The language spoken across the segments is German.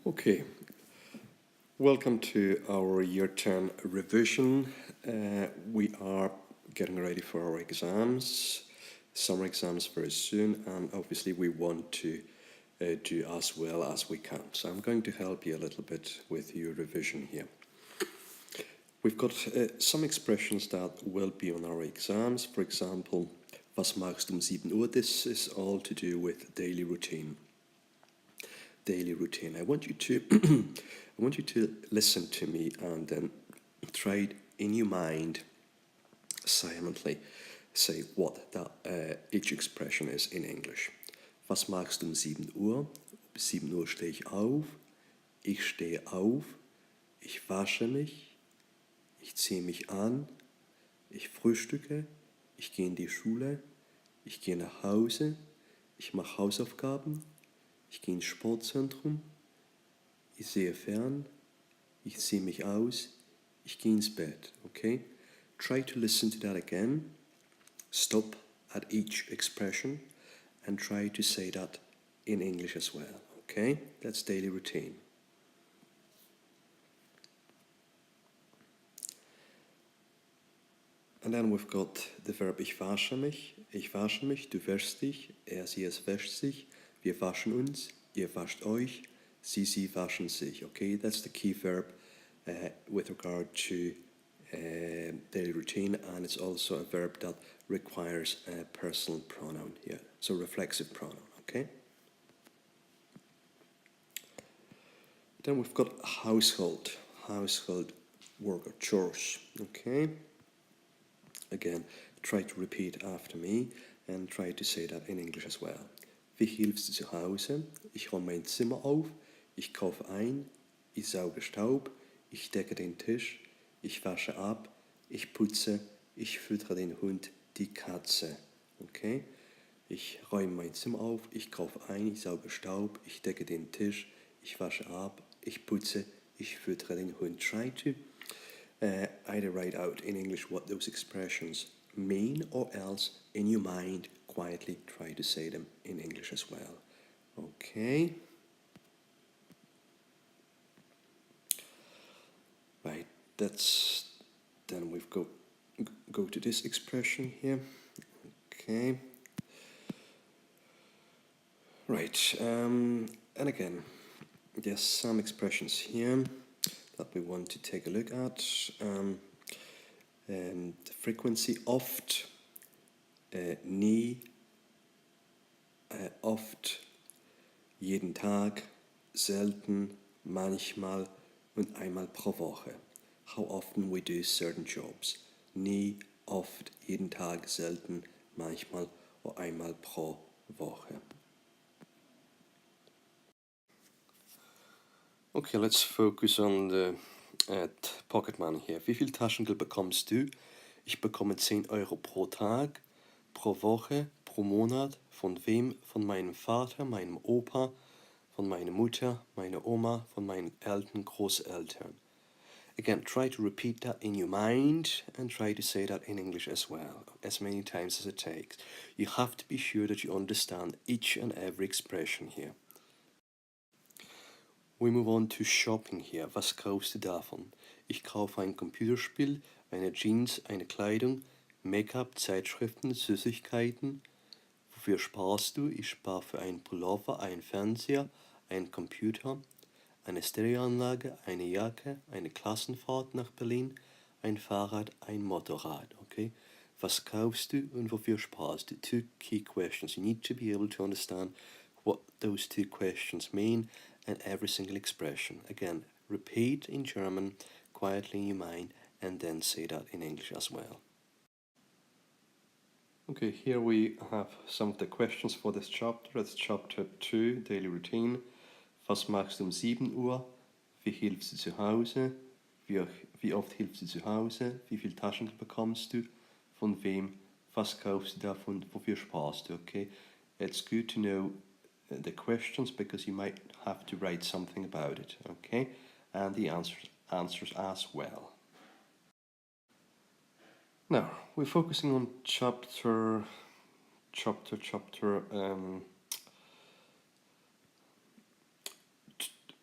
Okay, welcome to our Year 10 revision. We are getting ready for our exams, summer exams very soon, and obviously we want to do as well as we can. So I'm going to help you a little bit with your revision here. We've got some expressions that will be on our exams. For example, was machst du 7 Uhr? This is all to do with daily routine. Daily routine. I want you to listen to me and then try in your mind silently say what that each expression is in English. Was machst du 7 Uhr? 7 Uhr stehe ich auf. Ich stehe auf. Ich wasche mich. Ich ziehe mich an. Ich frühstücke. Ich gehe in die Schule. Ich gehe nach Hause. Ich mache Hausaufgaben. Ich gehe ins Sportzentrum, ich sehe fern, ich ziehe mich aus, ich gehe ins Bett, okay? Try to listen to that again, stop at each expression and try to say that in English as well, okay? That's daily routine. And then we've got the verb ich wasche mich, du wäschst dich, er, sie, es wäscht sich, wir waschen uns, ihr wascht euch, sie waschen sich. Okay, that's the key verb with regard to daily routine, and it's also a verb that requires a personal pronoun here, so reflexive pronoun. Okay. Then we've got household work or chores. Okay. Again, try to repeat after me and try to say that in English as well. Wie hilfst du zu Hause? Ich räume mein Zimmer auf, ich kaufe ein, ich sauge Staub, ich decke den Tisch, ich wasche ab, ich putze, ich füttere den Hund, die Katze. Okay? Ich räume mein Zimmer auf, ich kaufe ein, ich sauge Staub, ich decke den Tisch, ich wasche ab, ich putze, ich füttere den Hund. Try to either write out in English what those expressions mean, or else in your mind quietly try to say them in English as well. Okay. Right, then we've go to this expression here. Okay. Right, and again, there's some expressions here that we want to take a look at. And frequency, oft, nie, oft, jeden Tag, selten, manchmal und einmal pro Woche. How often we do certain jobs. Nie, oft, jeden Tag, selten, manchmal oder einmal pro Woche. Okay, let's focus on the pocket money here. Wie viel Taschengeld bekommst du? Ich bekomme 10 Euro pro Tag, pro Woche, pro Monat. Von wem? Von meinem Vater, meinem Opa, von meiner Mutter, meiner Oma, von meinen Eltern, Großeltern. Again, try to repeat that in your mind and try to say that in English as well, as many times as it takes. You have to be sure that you understand each and every expression here. We move on to shopping here. Was kaufst du davon? Ich kaufe ein Computerspiel, eine Jeans, eine Kleidung, Make-up, Zeitschriften, Süßigkeiten. Wofür sparst du? Ich spare für einen Pullover, einen Fernseher, einen Computer, eine Stereoanlage, eine Jacke, eine Klassenfahrt nach Berlin, ein Fahrrad, ein Motorrad. Okay? Was kaufst du und wofür sparst du? Two key questions. You need to be able to understand what those two questions mean and every single expression. Again, repeat in German quietly in your mind and then say that in English as well. Okay, here we have some of the questions for this chapter. It's chapter 2, daily routine. Was machst du 7 Uhr? Wie hilfst du zu Hause? Wie oft hilfst du zu Hause? Wie viel Taschengeld bekommst du? Von wem? Was kaufst du davon? Wofür sparst du? Okay, it's good to know the questions because you might have to write something about it. Okay, and the answers as well. Now we're focusing on chapter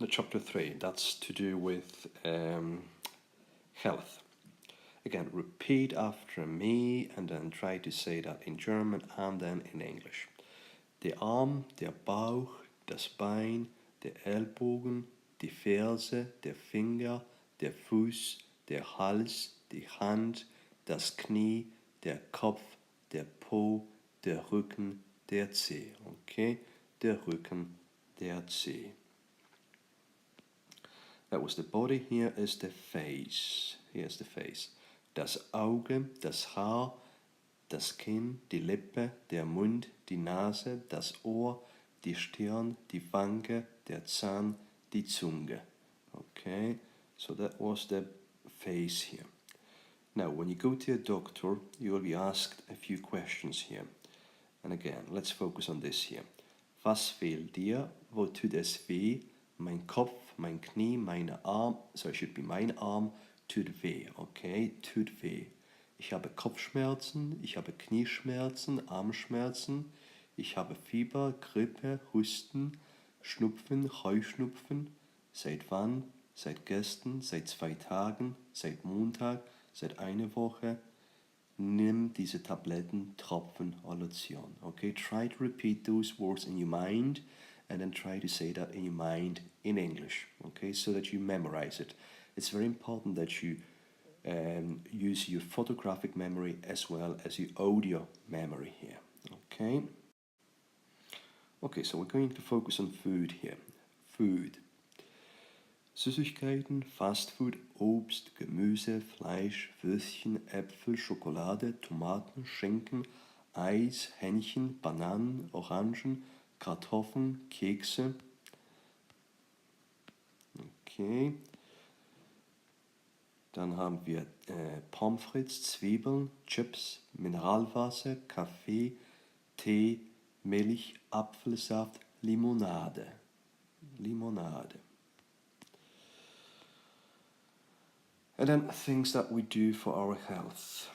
chapter 3, that's to do with health. Again, repeat after me and then try to say that in German and then in English. Der Arm, der Bauch, das Bein, der Ellbogen, die Ferse, der Finger, der Fuß, der Hals, die Hand, das Knie, der Kopf, der Po, der Rücken, der Zeh. Okay? Der Rücken, der Zeh. That was the body. Here is the face. Here's the face. Das Auge, das Haar, das Kinn, die Lippe, der Mund, die Nase, das Ohr, die Stirn, die Wange, der Zahn, die Zunge. Okay, so that was the face here. Now, when you go to a doctor, you will be asked a few questions here. And again, let's focus on this here. Was fehlt dir? Wo tut es weh? Mein Kopf, mein Knie, mein Arm, so it should be mein Arm, tut weh, okay? Tut weh. Ich habe Kopfschmerzen, ich habe Knieschmerzen, Armschmerzen, ich habe Fieber, Grippe, Husten, Schnupfen, Heuschnupfen. Seit wann? Seit gestern, seit 2 Tagen, seit Montag, seit einer Woche. Nimm diese Tabletten, Tropfen oder Lotion. Okay, try to repeat those words in your mind and then try to say that in your mind in English. Okay, so that you memorize it. It's very important that you use your photographic memory as well as your audio memory here. Okay. Okay, so we're going to focus on food here. Food. Süßigkeiten, Fastfood, Obst, Gemüse, Fleisch, Würstchen, Äpfel, Schokolade, Tomaten, Schinken, Eis, Hähnchen, Bananen, Orangen, Kartoffeln, Kekse. Okay. Dann haben wir Pommes frites, Zwiebeln, Chips, Mineralwasser, Kaffee, Tee, Milch, Apfelsaft, Limonade. Limonade. And then things that we do for our health.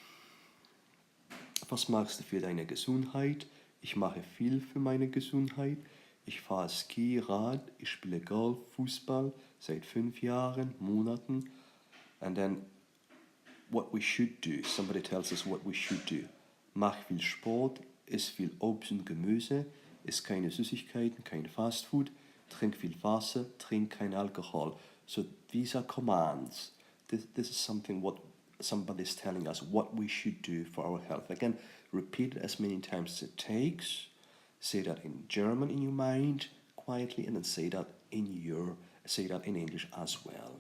Was machst du für deine Gesundheit? Ich mache viel für meine Gesundheit. Ich fahre Ski, Rad, ich spiele Golf, Fußball seit 5 Jahren, Monaten. And then what we should do. Somebody tells us what we should do. Mach viel Sport, iss viel Obst und Gemüse, iss keine Süßigkeiten, kein Fastfood, trink viel Wasser, trink kein Alkohol. So these are commands. This is something what somebody is telling us what we should do for our health. Again, repeat it as many times as it takes. Say that in German in your mind quietly, and then say that in English as well.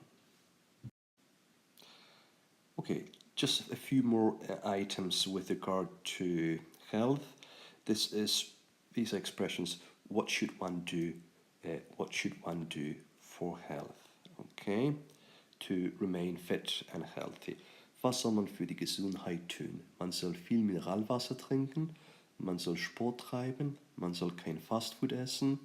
Okay, just a few more items with regard to health. These are expressions. What should one do? What should one do for health? Okay. To remain fit and healthy. Was soll man für die Gesundheit tun? Man soll viel Mineralwasser trinken, man soll Sport treiben, man soll kein Fastfood essen,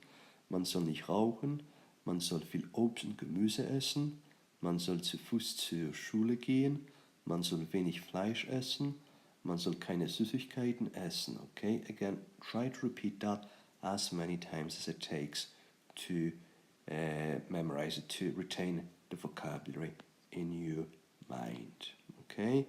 man soll nicht rauchen, man soll viel Obst und Gemüse essen, man soll zu Fuß zur Schule gehen, man soll wenig Fleisch essen, man soll keine Süßigkeiten essen. Okay, again, try to repeat that as many times as it takes to memorize it, to retain the vocabulary in your mind. Okay,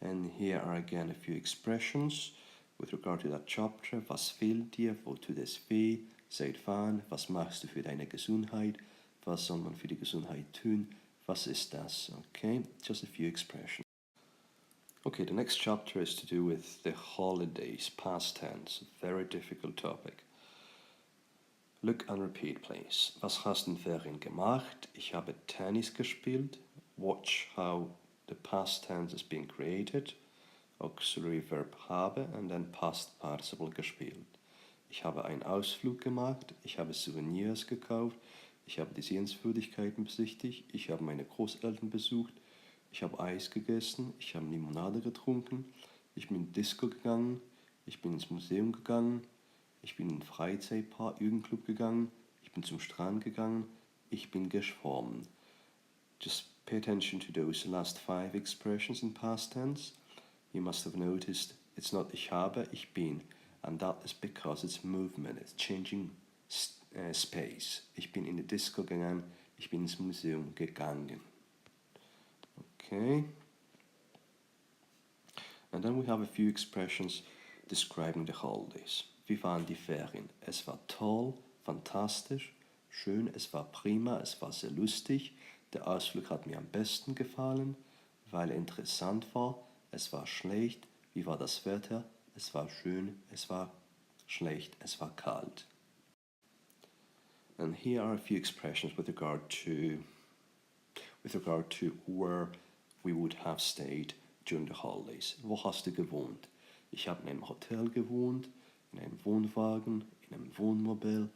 and here are again a few expressions with regard to that chapter. Was fehlt dir? Wo tut es weh? Seit wann? Was machst du für deine Gesundheit? Was soll man für die Gesundheit tun? Was ist das? Okay, just a few expressions. Okay, the next chapter is to do with the holidays, past tense, a very difficult topic. Look and repeat, please. Was hast du in Ferien gemacht? Ich habe Tennis gespielt. Watch how the past tense is being created. Auxiliary verb habe and then past participle gespielt. Ich habe einen Ausflug gemacht. Ich habe Souvenirs gekauft. Ich habe die Sehenswürdigkeiten besichtigt. Ich habe meine Großeltern besucht. Ich habe Eis gegessen. Ich habe Limonade getrunken. Ich bin in die Disco gegangen. Ich bin ins Museum gegangen. Ich bin in den Freizeitpark, Jugendclub gegangen. Ich bin zum Strand gegangen. Ich bin geschwommen. Just pay attention to those last 5 expressions in past tense. You must have noticed it's not ich habe, ich bin. And that is because it's movement, it's changing space. Ich bin in die Disco gegangen, Ich bin ins Museum gegangen. Okay. And then we have a few expressions describing the holidays. Wie waren die Ferien? Es war toll, fantastisch, schön, es war prima, es war sehr lustig. Der Ausflug hat mir am besten gefallen, weil er interessant war. Es war schlecht. Wie war das Wetter? Es war schön, es war schlecht, es war kalt. And here are a few expressions with regard to where we would have stayed during the holidays. Wo hast du gewohnt? Ich habe in einem Hotel gewohnt, in einem Wohnwagen, in einem Wohnmobil,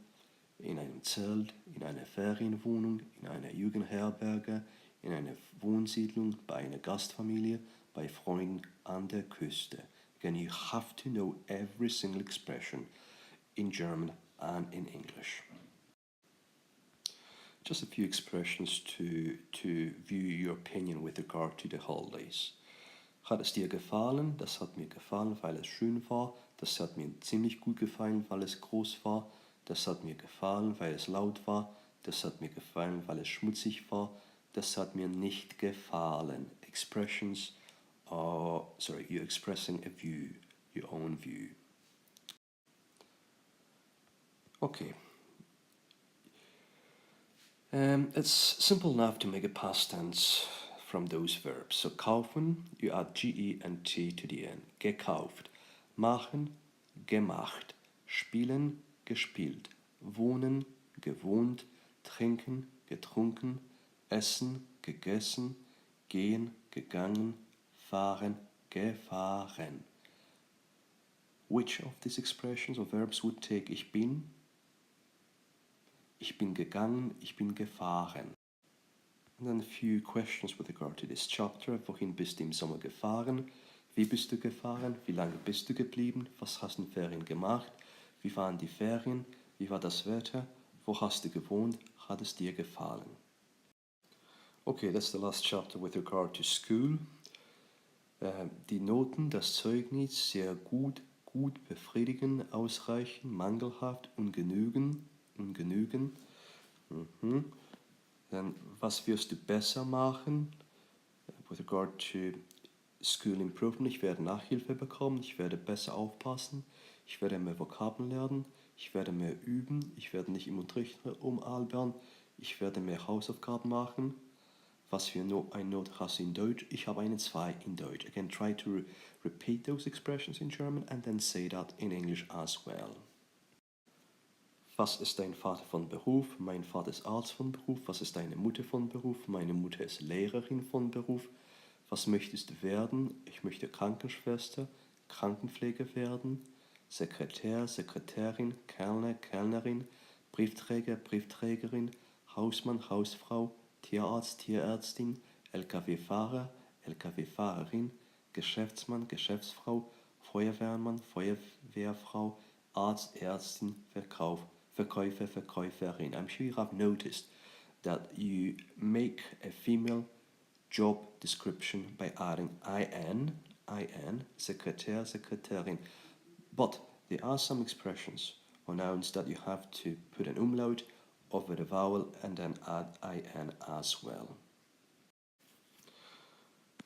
in einem Zelt, in einer Ferienwohnung, in einer Jugendherberge, in einer Wohnsiedlung, bei einer Gastfamilie, bei Freunden an der Küste. Again, you have to know every single expression in German and in English. Just a few expressions to view your opinion with regard to the holidays. Hat es dir gefallen? Das hat mir gefallen, weil es schön war. Das hat mir ziemlich gut gefallen, weil es groß war. Das hat mir gefallen, weil es laut war. Das hat mir gefallen, weil es schmutzig war. Das hat mir nicht gefallen. Expressions are, you're expressing a view, your own view. Okay. It's simple enough to make a past tense from those verbs. So kaufen, you add ge and t to the end. Gekauft. Machen, gemacht. Spielen, gespielt. Wohnen, gewohnt. Trinken, getrunken. Essen, gegessen. Gehen, gegangen. Fahren, gefahren. Which of these expressions or verbs would take ich bin? Ich bin gegangen, ich bin gefahren. And then a few questions with regard to this chapter. Wohin bist du im Sommer gefahren? Wie bist du gefahren? Wie lange bist du geblieben? Was hast du in Ferien gemacht? Wie waren die Ferien? Wie war das Wetter? Wo hast du gewohnt? Hat es dir gefallen? Okay, that's the last chapter with regard to school. Die Noten, das Zeugnis, sehr gut, gut, befriedigen, ausreichen, mangelhaft, ungenügend. Dann, was wirst du besser machen? With regard to school improvement, ich werde Nachhilfe bekommen, ich werde besser aufpassen, ich werde mehr Vokabeln lernen, ich werde mehr üben, ich werde nicht im Unterricht rumalbern, ich werde mehr Hausaufgaben machen. Was für eine Note hast du in Deutsch? Ich habe eine 2 in Deutsch. Again, try to repeat those expressions in German and then say that in English as well. Was ist dein Vater von Beruf? Mein Vater ist Arzt von Beruf. Was ist deine Mutter von Beruf? Meine Mutter ist Lehrerin von Beruf. Was möchtest du werden? Ich möchte Krankenschwester, Krankenpfleger werden, Sekretär, Sekretärin, Kellner, Kellnerin, Briefträger, Briefträgerin, Hausmann, Hausfrau, Tierarzt, Tierärztin, LKW-Fahrer, LKW-Fahrerin, Geschäftsmann, Geschäftsfrau, Feuerwehrmann, Feuerwehrfrau, Arzt, Ärztin, Verkäufer, Verkäuferin. I'm sure you have noticed that you make a female job description by adding in, Sekretär, Sekretärin. But there are some expressions or nouns that you have to put an umlaut over the vowel and then add in as well.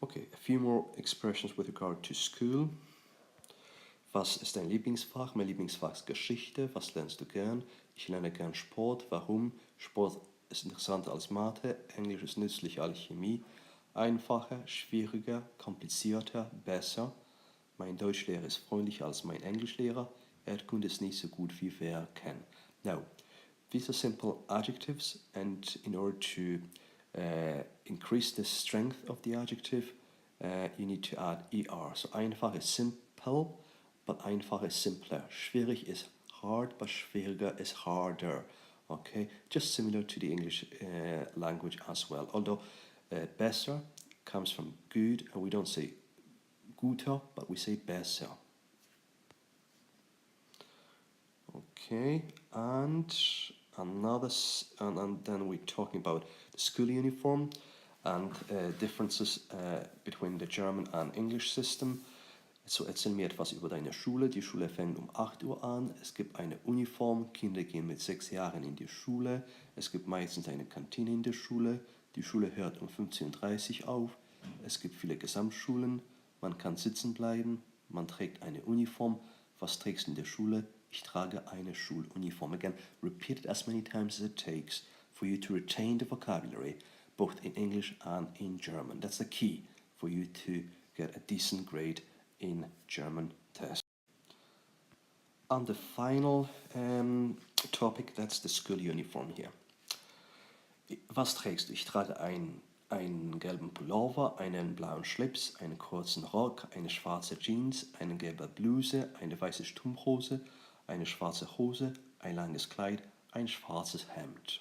Okay, a few more expressions with regard to school. Was ist dein Lieblingsfach? Mein Lieblingsfach ist Geschichte. Was lernst du gern? Ich lerne gern Sport. Warum? Sport ist interessanter als Mathe. Englisch ist nützlicher als Chemie. Einfacher, schwieriger, komplizierter, besser. Mein Deutschlehrer ist freundlicher als mein Englischlehrer. Erdkunde ist nicht so gut wie wir kennen. Now, these are simple adjectives, and in order to increase the strength of the adjective, you need to add er. So einfach is simple, but einfach is simpler. Schwierig is hard, but schwieriger is harder. Okay, just similar to the English language as well. Although besser comes from good, and we don't say guter, but we say besser. Okay, and then we're talking about the school uniform and differences between the German and English system. So, erzähl mir etwas über deine Schule. Die Schule fängt um 8 Uhr an. Es gibt eine Uniform. Kinder gehen mit 6 Jahren in die Schule. Es gibt meistens eine Kantine in der Schule. Die Schule hört um 15:30 Uhr auf. Es gibt viele Gesamtschulen. Man kann sitzen bleiben. Man trägt eine Uniform. Was trägst du in der Schule? Ich trage eine Schuluniform. Again, repeat it as many times as it takes for you to retain the vocabulary, both in English and in German. That's the key for you to get a decent grade in German test. And the final topic, that's the school uniform here. Was trägst du? Ich trage einen gelben Pullover, einen blauen Schlips, einen kurzen Rock, eine schwarze Jeans, eine gelbe Bluse, eine weiße Strumpfhose, eine schwarze Hose, ein langes Kleid, ein schwarzes Hemd.